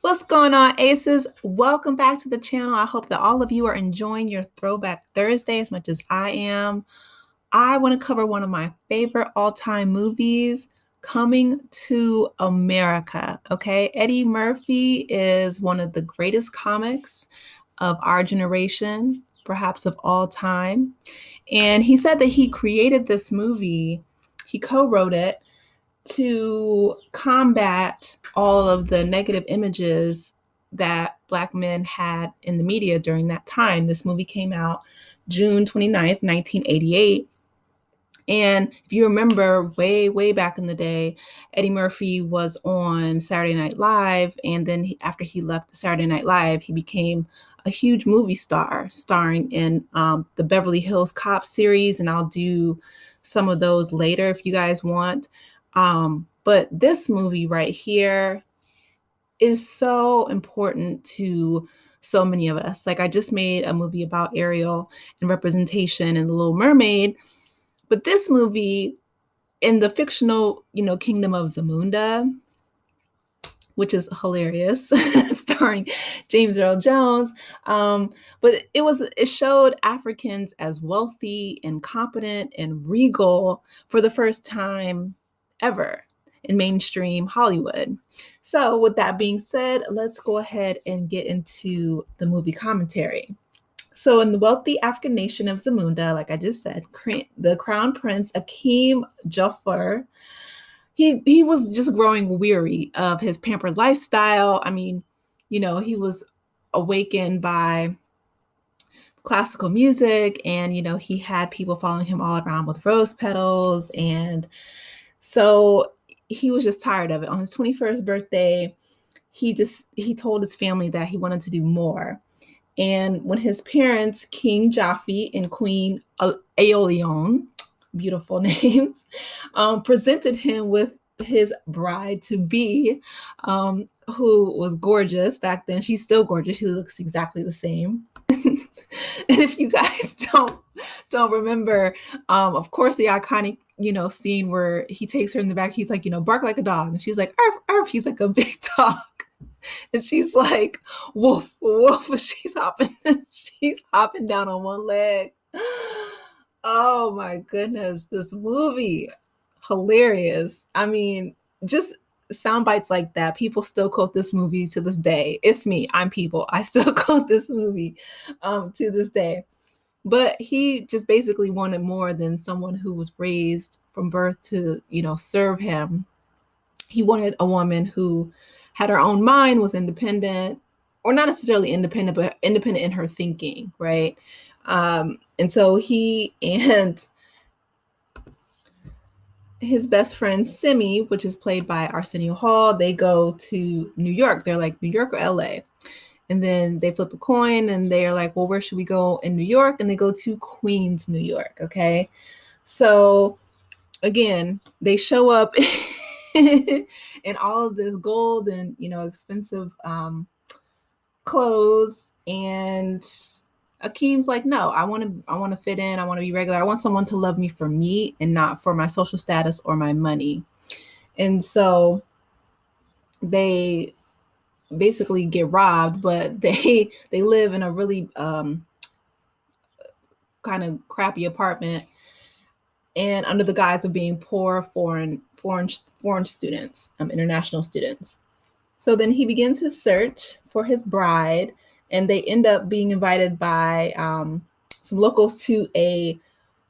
What's going on, Aces? Welcome back to the channel. I hope that all of you are enjoying your Throwback Thursday as much as I am. I want to cover one of my favorite all-time movies, Coming to America. Okay, Eddie Murphy is one of the greatest comics of our generation, perhaps of all time. And he said that he created this movie, he co-wrote it to combat all of the negative images that Black men had in the media during that time. This movie came out June 29th, 1988. And if you remember way back in the day, Eddie Murphy was on Saturday Night Live. And then after he left the Saturday Night Live, he became a huge movie star, starring in the Beverly Hills Cop series. And I'll do some of those later if you guys want. But this movie right here is so important to so many of us. Like, I just made a movie about Ariel and representation and The Little Mermaid. But this movie, in the fictional, kingdom of Zamunda, which is hilarious, starring James Earl Jones. But it showed Africans as wealthy and competent and regal for the first time ever in mainstream Hollywood. So with that being said, let's go ahead and get into the movie commentary. So in the wealthy African nation of Zamunda, like I just said, the crown prince Akeem Jafar, he was just growing weary of his pampered lifestyle. I mean, he was awakened by classical music, and he had people following him all around with rose petals, and so he was just tired of it. On his 21st birthday, he told his family that he wanted to do more. And when his parents, King Jaffe and Queen Aeolion, beautiful names, presented him with his bride to be, who was gorgeous back then. She's still gorgeous. She looks exactly the same. And if you guys don't remember, of course, the iconic scene where he takes her in the back, he's like, bark like a dog, and she's like, arf, arf. He's like a big dog. And she's like, woof, woof. She's hopping down on one leg. Oh my goodness, this movie, hilarious. I mean, just sound bites like that. People still quote this movie to this day. It's me, I'm people. I still quote this movie to this day. But he just basically wanted more than someone who was raised from birth to, serve him. He wanted a woman who had her own mind, was independent, or not necessarily independent, but independent in her thinking, right? And so he and his best friend Simi, which is played by Arsenio Hall, they go to New York. They're like, New York or LA? And then they flip a coin and they're like, well, where should we go in New York? And they go to Queens, New York. Okay. So again, they show up in all of this gold and, expensive clothes. And Akeem's like, no, I want to fit in. I want to be regular. I want someone to love me for me and not for my social status or my money. And so they basically get robbed, but they live in a really kind of crappy apartment, and under the guise of being poor foreign students, international students. So then he begins his search for his bride, and they end up being invited by some locals to a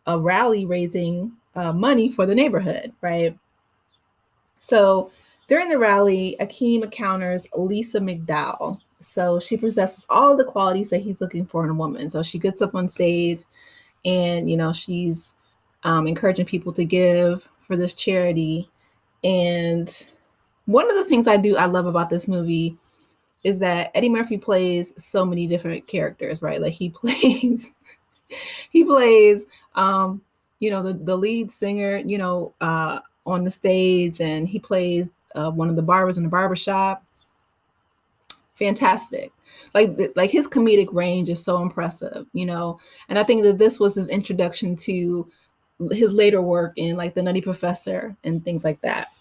rally raising money for the neighborhood, right? So during the rally, Akeem encounters Lisa McDowell. So she possesses all the qualities that he's looking for in a woman. So she gets up on stage and, she's encouraging people to give for this charity. And one of the things I love about this movie is that Eddie Murphy plays so many different characters, right? Like he plays the lead singer, on the stage, and he plays one of the barbers in the barbershop. Fantastic. Like his comedic range is so impressive, and I think that this was his introduction to his later work in like The Nutty Professor and things like that.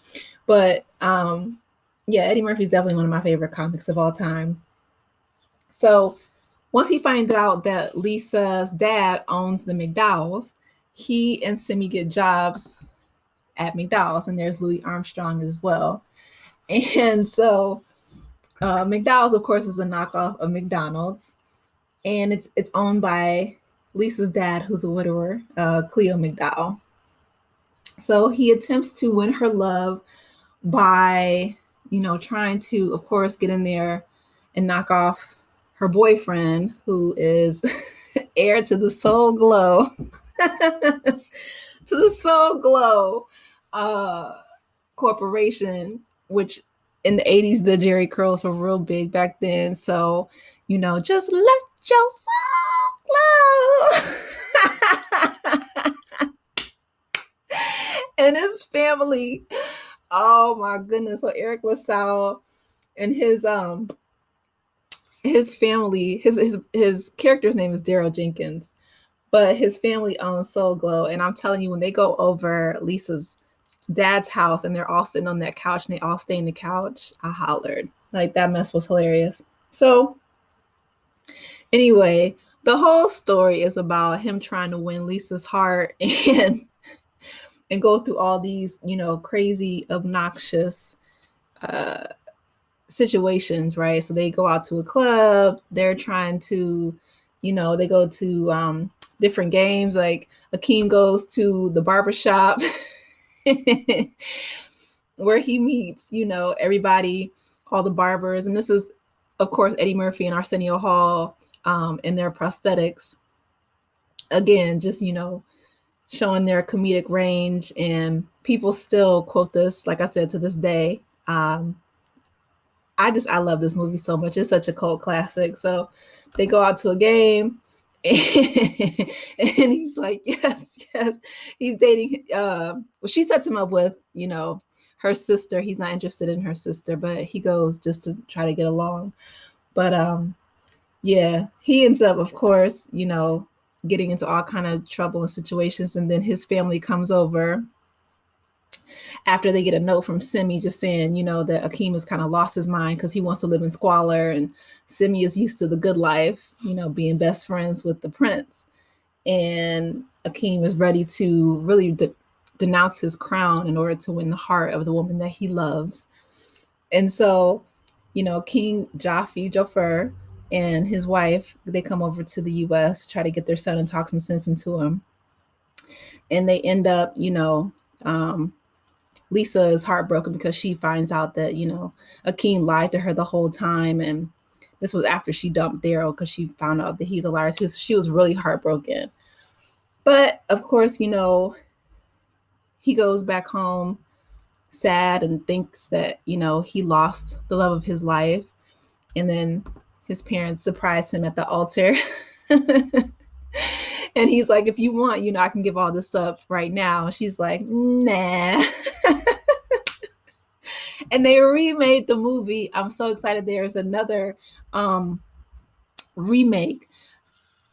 But Yeah, Eddie Murphy's definitely one of my favorite comics of all time. So once he finds out that Lisa's dad owns the McDowells, he and Simi get jobs at McDowell's, and there's Louis Armstrong as well. And so McDowell's, of course, is a knockoff of McDonald's, and it's owned by Lisa's dad, who's a widower, Cleo McDowell. So he attempts to win her love by, trying to, of course, get in there and knock off her boyfriend, who is heir to the Soul Glow, to the Soul Glow corporation, which in the 80s, the Jerry curls were real big back then. So, just let your soul glow. And his family, oh my goodness. So Eric LaSalle and his family, his character's name is Daryl Jenkins, but his family owns Soul Glow. And I'm telling you, when they go over Lisa's dad's house and they're all sitting on that couch and they all stay in the couch, I hollered. Like, that mess was hilarious. So anyway, the whole story is about him trying to win Lisa's heart and go through all these, crazy, obnoxious situations, right? So they go out to a club, they're trying to, they go to different games. Like Akeem goes to the barbershop where he meets, everybody, all the barbers. And this is, of course, Eddie Murphy and Arsenio Hall in their prosthetics. Again, just, showing their comedic range. And people still quote this, like I said, to this day. I love this movie so much. It's such a cult classic. So they go out to a game and he's like, yes. He's dating, well, she sets him up with, her sister. He's not interested in her sister, but he goes just to try to get along. But yeah, he ends up, of course, getting into all kind of trouble and situations. And then his family comes over after they get a note from Simi just saying, that Akeem has kind of lost his mind because he wants to live in squalor. And Simi is used to the good life, being best friends with the prince. And Akeem is ready to really denounce his crown in order to win the heart of the woman that he loves. And so, King Jafar and his wife, they come over to the U.S., try to get their son and talk some sense into him. And they end up, Lisa is heartbroken because she finds out that, Akeem lied to her the whole time. And this was after she dumped Daryl because she found out that he's a liar. She was really heartbroken. But of course, he goes back home sad and thinks that, he lost the love of his life. And then his parents surprise him at the altar. And he's like, if you want, I can give all this up right now. And she's like, nah. And they remade the movie. I'm so excited. There's another remake.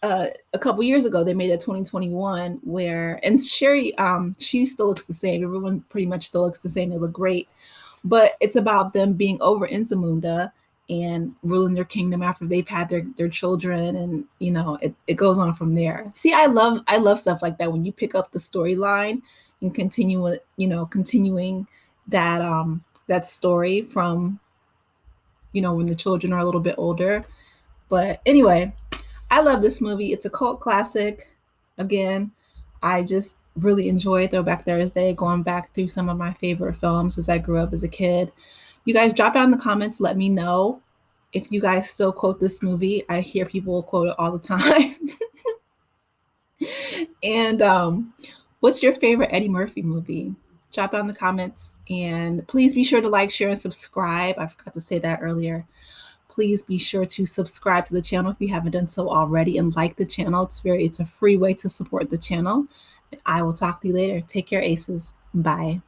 A couple years ago, they made a 2021 where, and Sherry, she still looks the same. Everyone pretty much still looks the same. They look great. But it's about them being over in Zamunda and ruling their kingdom after they've had their children. And, it goes on from there. See, I love stuff like that when you pick up the storyline and continuing that story from, when the children are a little bit older. But anyway, I love this movie. It's a cult classic. Again, I just really enjoy Throwback Thursday, going back through some of my favorite films as I grew up as a kid. You guys drop down in the comments. Let me know if you guys still quote this movie. I hear people quote it all the time. And what's your favorite Eddie Murphy movie? Drop down in the comments. And please be sure to like, share, and subscribe. I forgot to say that earlier. Please be sure to subscribe to the channel if you haven't done so already, and like the channel. It's a free way to support the channel. I will talk to you later. Take care, Aces. Bye.